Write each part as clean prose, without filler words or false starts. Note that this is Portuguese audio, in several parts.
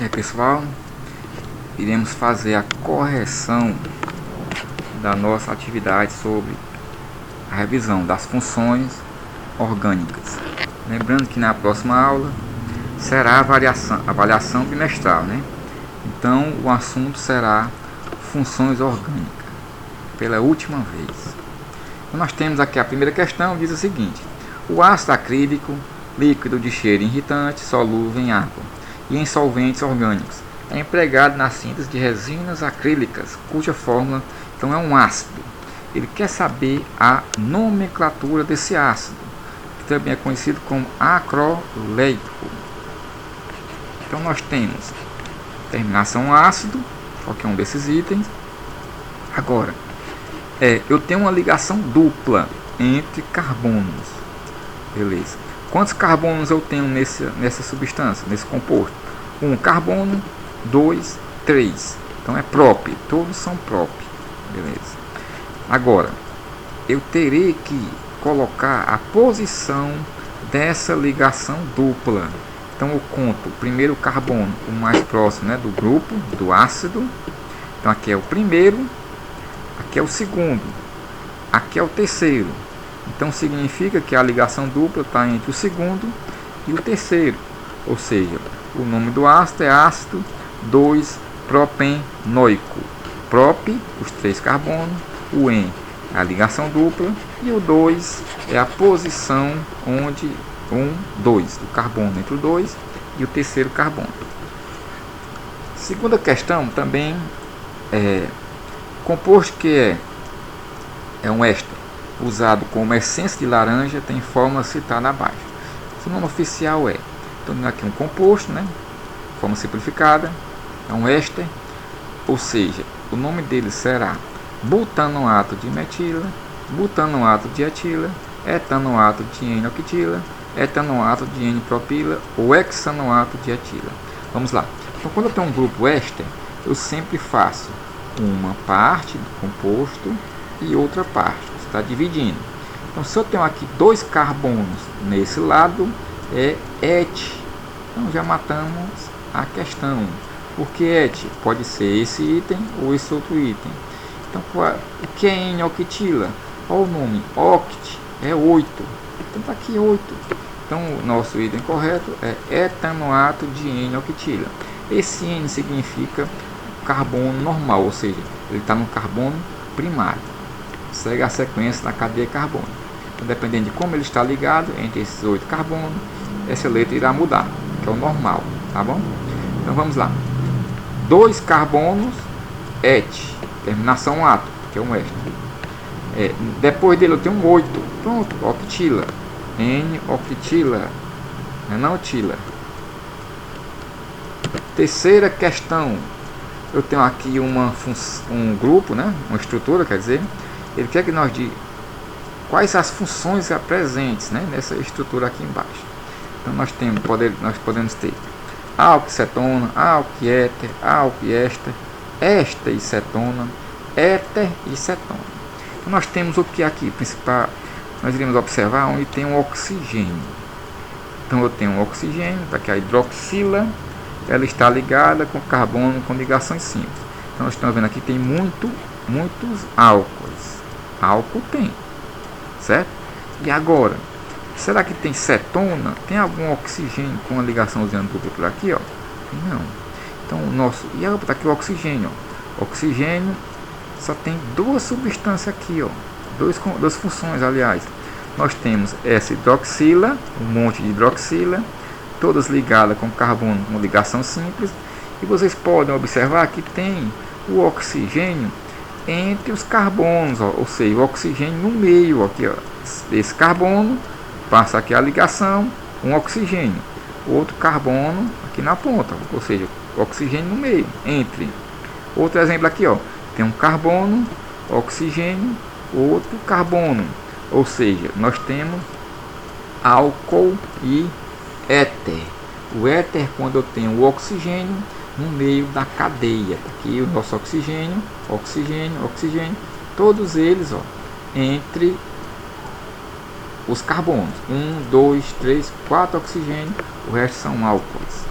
Pessoal, iremos fazer a correção da nossa atividade sobre a revisão das funções orgânicas. Lembrando que na próxima aula será a avaliação bimestral, né? Então o assunto será funções orgânicas, pela última vez. Então, nós temos aqui a primeira questão, diz o seguinte: o ácido acrílico, líquido de cheiro irritante, solúvel em água e em solventes orgânicos, é empregado na síntese de resinas acrílicas, cuja fórmula então é um ácido. Ele quer saber a nomenclatura desse ácido, que também é conhecido como acroleico. Então nós temos terminação ácido, qualquer um desses itens. Agora, eu tenho uma ligação dupla entre carbonos. Beleza. Quantos carbonos eu tenho nessa substância, nesse composto? 1 carbono, 2, 3. Então é prop, todos são prop. Beleza. Agora, eu terei que colocar a posição dessa ligação dupla. Então eu conto o primeiro carbono, o mais próximo, né, do grupo, do ácido. Então aqui é o primeiro, aqui é o segundo, aqui é o terceiro. Então significa que a ligação dupla está entre o segundo e o terceiro. Ou seja, o nome do ácido é ácido 2-propenoico. Prop, os 3 carbonos, o en é a ligação dupla e o 2 é a posição onde 2 do carbono entre o 2 e o terceiro carbono. Segunda questão também composto que é um éster usado como essência de laranja tem fórmula citada abaixo. O nome oficial então aqui um composto, né? Forma simplificada, é um éster, ou seja, o nome dele será butanoato de metila, butanoato de etila, etanoato de N-octila, etanoato de N-propila ou hexanoato de etila. Vamos lá. Então, quando eu tenho um grupo éster, eu sempre faço uma parte do composto e outra parte. Você está dividindo. Então, se eu tenho aqui 2 carbonos nesse lado, é et. Então, já matamos a questão. Porque et pode ser esse item ou esse outro item. Então, o que é N-octila? Olha o nome, oct é 8. Então, está aqui 8. Então, o nosso item correto é etanoato de N-octila. Esse N significa carbono normal, ou seja, ele está no carbono primário. Segue a sequência da cadeia carbônica. Então, dependendo de como ele está ligado entre esses 8 carbonos, essa letra irá mudar, que é o normal, tá bom? Então, vamos lá. 2 carbonos, et, terminação ato, que é um éster. Depois dele eu tenho um 8, pronto, octila, N-octila, não tila. Terceira questão, eu tenho aqui um grupo, né, uma estrutura, quer dizer, ele quer que nós digamos quais as funções presentes, né, nessa estrutura aqui embaixo. Então nós podemos ter alquicetona, alquiéter, alquiéster, éster e cetona, éter e cetona. Então nós temos o que aqui principal, nós iremos observar onde tem um oxigênio. Então eu tenho um oxigênio, está aqui a hidroxila, ela está ligada com carbono com ligações simples. Então nós estamos vendo aqui tem muitos álcoois. Álcool tem, certo? E agora, será que tem cetona? Tem algum oxigênio com uma ligaçãozinha dupla por aqui, ó? Não. Então o nosso, e está aqui o oxigênio, ó. Oxigênio só tem 2 substâncias aqui, ó. 2 funções, aliás. Nós temos essa hidroxila, um monte de hidroxila, todas ligadas com carbono com ligação simples. E vocês podem observar que tem o oxigênio entre os carbonos, ó, ou seja, o oxigênio no meio, aqui, ó, esse carbono passa aqui a ligação, um oxigênio, outro carbono aqui na ponta, ou seja, oxigênio no meio, entre. Outro exemplo aqui, ó, tem um carbono, oxigênio, outro carbono, ou seja, nós temos álcool e éter. O éter quando eu tenho o oxigênio no meio da cadeia. Aqui o nosso oxigênio, oxigênio, oxigênio, todos eles, ó, entre os carbonos. 1, 2, 3, 4 oxigênios, o resto são álcoois.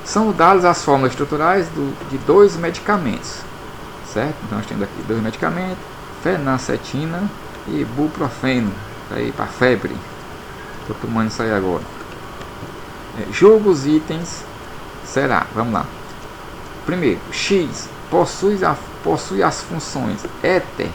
São dadas as fórmulas estruturais de dois medicamentos, certo? Então nós temos aqui dois medicamentos, fenacetina e ibuprofeno, aí para febre. Estou tomando isso aí agora. Julga os itens. Será? Vamos lá. Primeiro, X possui as funções éter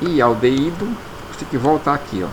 e aldeído. Tem que voltar aqui, ó.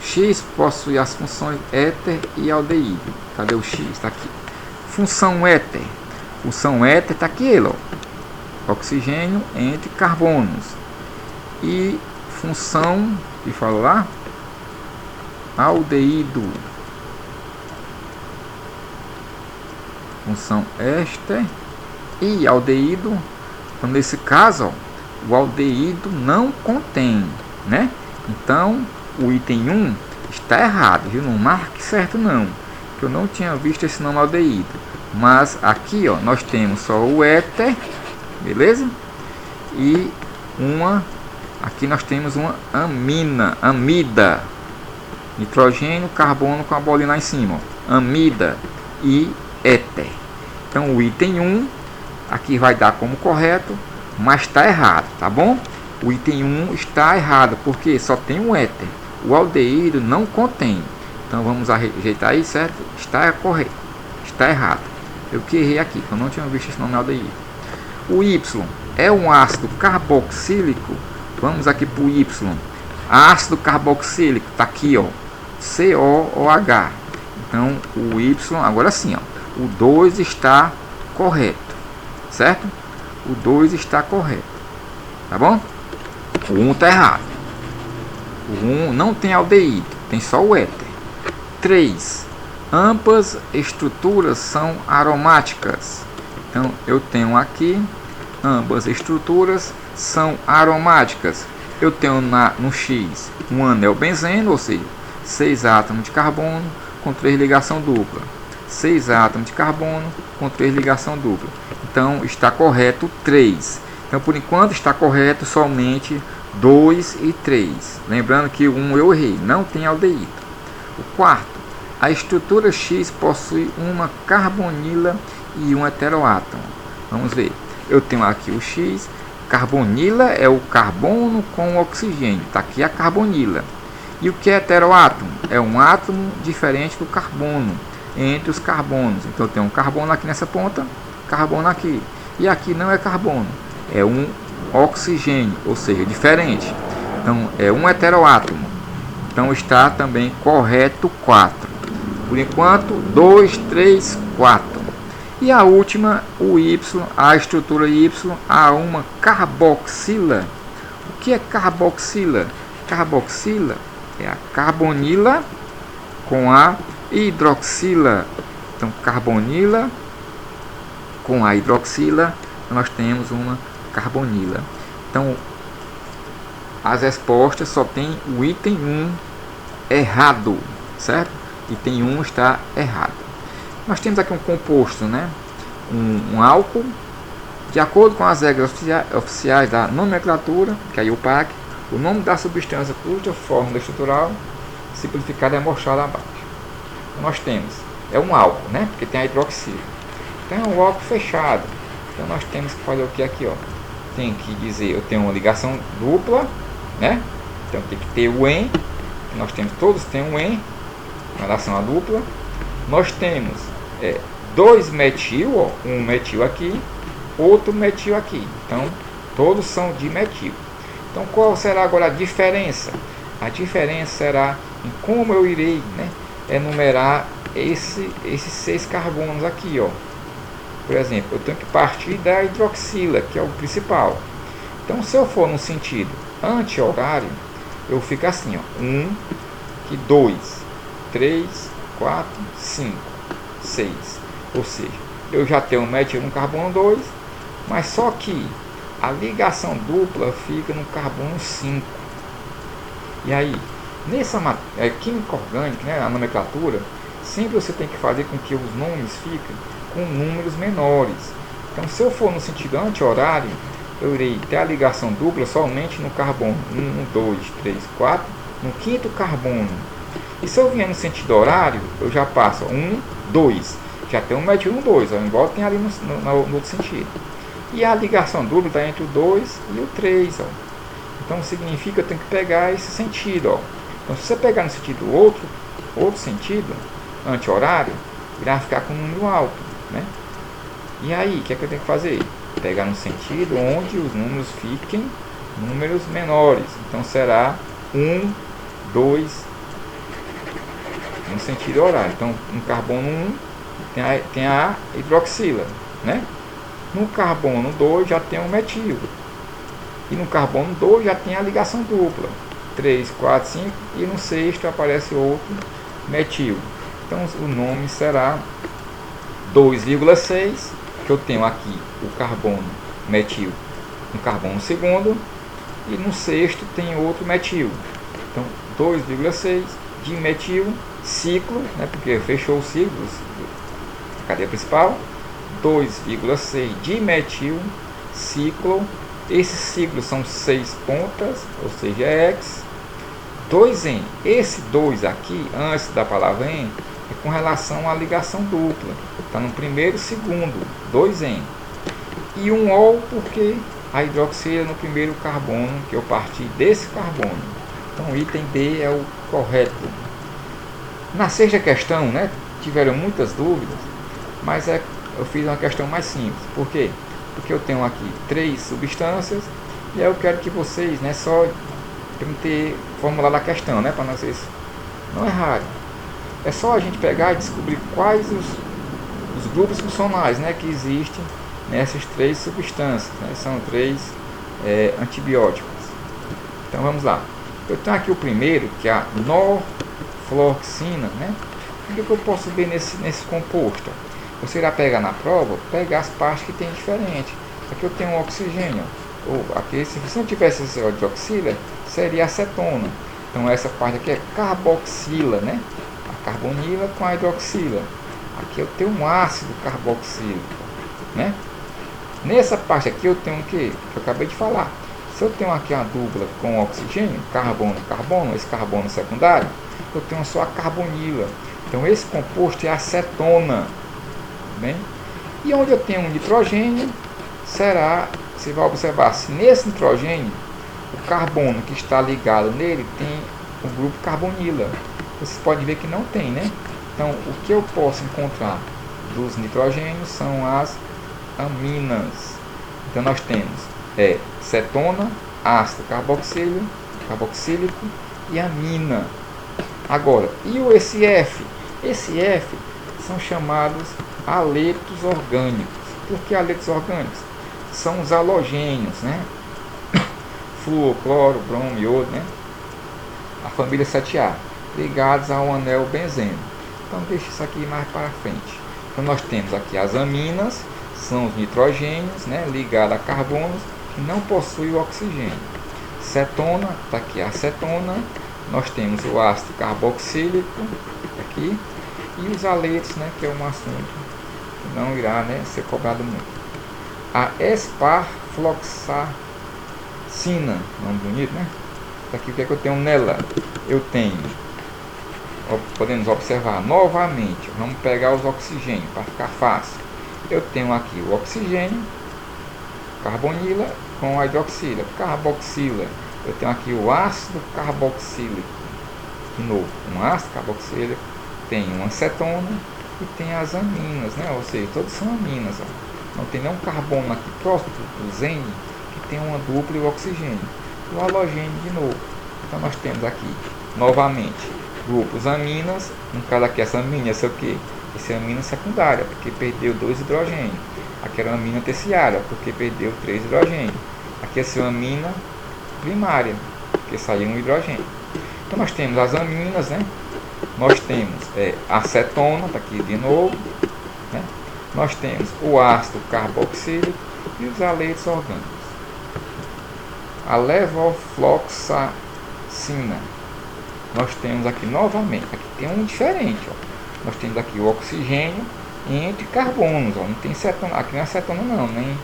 X possui as funções éter e aldeído. Cadê o X? Está aqui. Função éter. Função éter está aqui, ele, ó. Oxigênio entre carbonos. E função, que fala lá? Aldeído. Função éster e aldeído. Então nesse caso, ó, o aldeído não contém, né? Então o item 1 está errado, viu? Não marque certo não, que eu não tinha visto esse nome aldeído. Mas aqui, ó, nós temos só o éter, beleza? E aqui nós temos uma amida, nitrogênio, carbono com a bolinha lá em cima, ó. Amida e éter. Então o item 1 aqui vai dar como correto, mas está errado, tá bom? O item 1 está errado, porque só tem um éter. O aldeído não contém. Então vamos rejeitar aí, certo? Está correto. Está errado. Eu que errei aqui, que eu não tinha visto esse nome aldeído. O Y é um ácido carboxílico. Vamos aqui para o Y. Ácido carboxílico, está aqui, ó. COOH. Então o Y, agora sim, ó. O 2 está correto, certo? O 2 está correto, tá bom? O 1 está errado. O 1 não tem aldeído, tem só o éter. 3. Ambas estruturas são aromáticas. Então eu tenho aqui, ambas estruturas são aromáticas. Eu tenho no X um anel benzeno, ou seja, 6 átomos de carbono com 3 ligação dupla. 6 átomos de carbono com 3 ligação dupla. Então está correto 3. Então por enquanto está correto somente 2 e 3. Lembrando que o 1 eu errei, não tem aldeído. O quarto, a estrutura X possui uma carbonila e um heteroátomo. Vamos ver. Eu tenho aqui o X. Carbonila é o carbono com oxigênio. Está aqui a carbonila. E o que é heteroátomo? É um átomo diferente do carbono entre os carbonos. Então eu tenho um carbono aqui nessa ponta, carbono aqui. E aqui não é carbono, é um oxigênio, ou seja, diferente. Então é um heteroátomo. Então está também correto 4. Por enquanto, 2, 3, 4. E a última, o Y, a estrutura Y, há uma carboxila. O que é carboxila? Carboxila é a carbonila com a hidroxila. Então carbonila com a hidroxila, nós temos uma carbonila. Então as respostas só tem o item 1 errado, certo? Item 1 está errado. Nós temos aqui um composto, né? Um álcool, de acordo com as regras oficiais da nomenclatura, que é a IUPAC, o nome da substância cuja fórmula estrutural simplificada é mostrada abaixo. Nós temos, é um álcool, né? Porque tem a hidroxila. Então é um álcool fechado. Então nós temos que fazer o que aqui, ó? Tem que dizer, eu tenho uma ligação dupla, né? Então tem que ter o en. Nós temos, todos têm um en, relação à dupla. Nós temos 2 metil, ó, um metil aqui, outro metil aqui. Então todos são dimetil. Então qual será agora a diferença? A diferença será em como eu irei, né, enumerar esses 6 carbonos aqui, ó. Por exemplo, eu tenho que partir da hidroxila, que é o principal. Então se eu for no sentido anti-horário, eu fico assim, ó, 1, 2, 3, 4, 5, 6. Ou seja, eu já tenho metil no carbono 2, mas só que a ligação dupla fica no carbono 5. E aí, nessa química orgânica, né, a nomenclatura, sempre você tem que fazer com que os nomes fiquem com números menores. Então, se eu for no sentido anti-horário, eu irei ter a ligação dupla somente no carbono 1, 2, 3, 4, no quinto carbono. E se eu vier no sentido horário, eu já passo 1, 2. Já tem um metil no 2, igual tem ali no outro sentido. E a ligação dupla está entre o 2 e o 3. Ó. Então significa que eu tenho que pegar esse sentido. Ó. Então se você pegar no sentido outro sentido, anti-horário, irá ficar com um número alto. Né? E aí, o que é que eu tenho que fazer? Pegar no sentido onde os números fiquem números menores. Então será 1, 2, no sentido horário. Então no carbono 1 tem a hidroxila, né? No carbono 2 já tem o metil. E no carbono 2 já tem a ligação dupla. 3, 4, 5 e no sexto aparece outro metil. Então o nome será 2,6, que eu tenho aqui o carbono metil no carbono segundo e no sexto tem outro metil. Então 2,6 de metil, ciclo, né, porque fechou o ciclo da cadeia principal, 2,6 de metil, ciclo. Esses ciclos são 6 pontas, ou seja, é X. 2N, esse 2 aqui, antes da palavra N, é com relação à ligação dupla. Está no primeiro e segundo, 2N. E um O, porque a hidroxila no primeiro carbono, que eu parti desse carbono. Então o item B é o correto. Na sexta questão, né, tiveram muitas dúvidas, mas eu fiz uma questão mais simples. Por quê? Porque eu tenho aqui 3 substâncias e aí eu quero que vocês, né, só ter formulado a questão, né, para vocês não errarem. É só a gente pegar e descobrir quais os grupos funcionais, né, que existem nessas 3 substâncias, né, são 3 antibióticos. Então vamos lá. Eu tenho aqui o primeiro, que é a norfloxacina, né? O que eu posso ver nesse composto? Você irá pegar na prova, pegar as partes que tem diferente. Aqui eu tenho um oxigênio. Ou aqui, se você não tivesse esse hidroxila, seria acetona. Então essa parte aqui é carboxila, né? A carbonila com a hidroxila. Aqui eu tenho um ácido carboxílico, né? Nessa parte aqui eu tenho o que eu acabei de falar. Se eu tenho aqui a dupla com oxigênio, carbono, esse carbono secundário, eu tenho só a carbonila. Então esse composto é acetona. Bem? E onde eu tenho um nitrogênio, será, você vai observar, se nesse nitrogênio, o carbono que está ligado nele tem o grupo carbonila. Vocês podem ver que não tem, né? Então o que eu posso encontrar dos nitrogênios são as aminas. Então nós temos cetona, ácido carboxílico e amina. Agora, esse F? Esse F são chamados haletos orgânicos. Por que haletos orgânicos? São os halogênios, né? Flúor, cloro, bromo, iodo, né? A família 7A, ligados ao anel benzeno. Então deixa isso aqui mais para frente. Então nós temos aqui as aminas, são os nitrogênios, né, ligados a carbonos que não possuem o oxigênio. Cetona, está aqui a acetona. Nós temos o ácido carboxílico aqui e os haletos, né, que é um assunto que não irá, né, ser cobrado muito. A esparfloxacina, nome bonito, né? Aqui o que é que eu tenho nela? Eu tenho, podemos observar novamente, vamos pegar os oxigênios para ficar fácil. Eu tenho aqui o oxigênio, carbonila com a hidroxila, carboxila. Eu tenho aqui o ácido carboxílico, de novo, um ácido carboxílico, tem uma acetona e tem as aminas, né? Ou seja, todos são aminas. Ó. Não tem nenhum carbono aqui próximo do Zn que tem uma dupla e o oxigênio. O halogênio de novo. Então nós temos aqui, novamente, grupos aminas. No caso aqui, essa amina, essa é o que? Essa é a amina secundária, porque perdeu 2 hidrogênios. Aqui era uma amina terciária, porque perdeu 3 hidrogênios. Aqui é a amina primária, porque saiu um hidrogênio. Então nós temos as aminas, né? Nós temos acetona, está aqui de novo, né? Nós temos o ácido carboxílico e os haletos orgânicos. A levofloxacina, nós temos aqui novamente, aqui tem um diferente, ó. Nós temos aqui o oxigênio entre carbonos, ó. Não tem cetona, aqui não é cetona não, nem,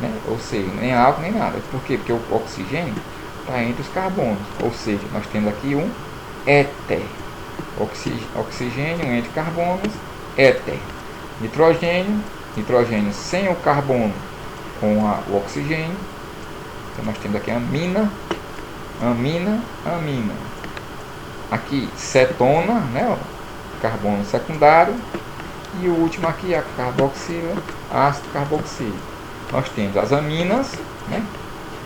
né? Ou seja, nem álcool nem nada. Por quê? Porque o oxigênio está entre os carbonos, ou seja, nós temos aqui um éter, oxigênio entre carbonos éter, nitrogênio, nitrogênio sem o carbono com o oxigênio. Então nós temos aqui amina, amina, amina. Aqui cetona, né, ó, carbono secundário. E o último aqui é a carboxila, ácido carboxílico. Nós temos as aminas, né?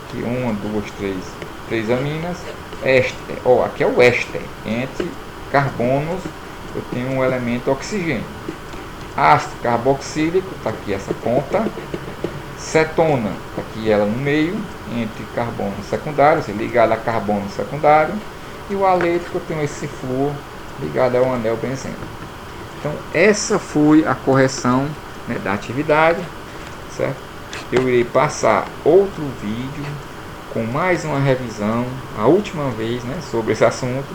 Aqui 1, 2, 3 aminas. Éster, ó, aqui é o éster. Entre carbonos eu tenho um elemento oxigênio. Ácido carboxílico, está aqui essa ponta. Cetona, está aqui ela no meio, entre carbono secundário, ligado a carbono secundário. E o alético eu tenho esse flúor ligado ao anel benzeno. Então essa foi a correção, né, da atividade, certo? Eu irei passar outro vídeo com mais uma revisão, a última vez, né, sobre esse assunto,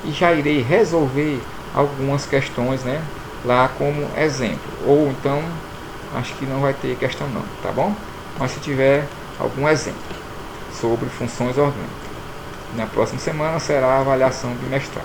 e já irei resolver algumas questões, né, lá como exemplo, ou então acho que não vai ter questão não, tá bom? Mas se tiver algum exemplo sobre funções orgânicas, na próxima semana será a avaliação bimestral.